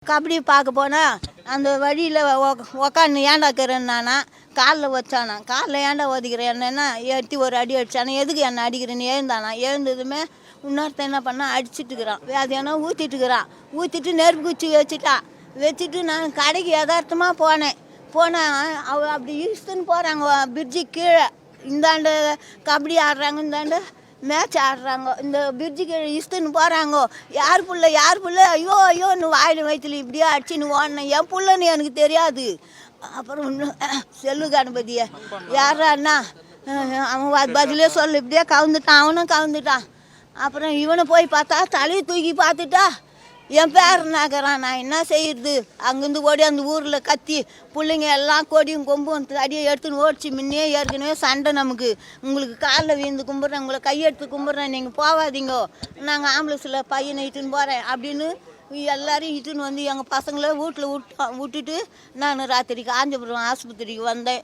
கபடி பார்க்க போனால் அந்த வழியில் உக்காந்து ஏண்டாக்கிறேன் நானா காலில் வச்சானா காலில் ஏண்டா ஒதுக்கிறேன் என்னன்னா எட்டி ஒரு அடி அடித்தானா எதுக்கு என்ன அடிக்கிறேன்னு எழுந்தானா எழுந்ததுமே இன்னொருத்தன் என்ன பண்ணா அடிச்சிட்டுக்கிறான் வேதையானா ஊற்றிட்டுக்கிறான் ஊற்றிட்டு நெருப்பு குச்சி வச்சுட்டு நான் கடைக்கு யதார்த்தமாக போனேன் அவ அப்படி இழுத்துன்னு போகிறாங்க பிரிட்ஜு கீழே இந்தாண்டு கபடி ஆடுறாங்க இந்தாண்டு மேட்ச் ஆடுறாங்க இந்த பிரிட்ஜு கீழே இழுத்துன்னு போகிறாங்க யார் புள்ள ஐயோன்னு வாயில் வயிற்றுல இப்படியே அடிச்சுன்னு ஓடினேன் என் புள்ளன்னு எனக்கு தெரியாது. அப்புறம் இன்னும் செல்லு கணபதியை யாரான்னா அவன் பதிலே சொல்ல இப்படியே கவுந்துட்டான் அவனும் கவுந்துட்டான். அப்புறம் இவனை போய் பார்த்தா தலையை தூக்கி பார்த்துட்டா என் பேர் நகரான் நான் என்ன செய்யறது அங்கேருந்து ஓடி அந்த ஊரில் கத்தி பிள்ளைங்க எல்லாம் கொடியும் கொம்பும் அடியை எடுத்துன்னு ஓடிச்சு முன்னே ஏற்கனவே சண்டை நமக்கு உங்களுக்கு காலில் வீழ்ந்து கும்பிட்றேன் உங்களை கையெடுத்து கும்பிட்றேன் நீங்கள் போகாதீங்கோ நாங்கள் ஆம்புலன்ஸில் பையனை இட்டுன்னு போகிறேன் அப்படின்னு எல்லாரையும் இட்டுன்னு வந்து எங்கள் பசங்களை வீட்டில் விட்டுட்டு நான் ராத்திரி காஞ்சிபுரம் ஆஸ்பத்திரிக்கு வந்தேன்.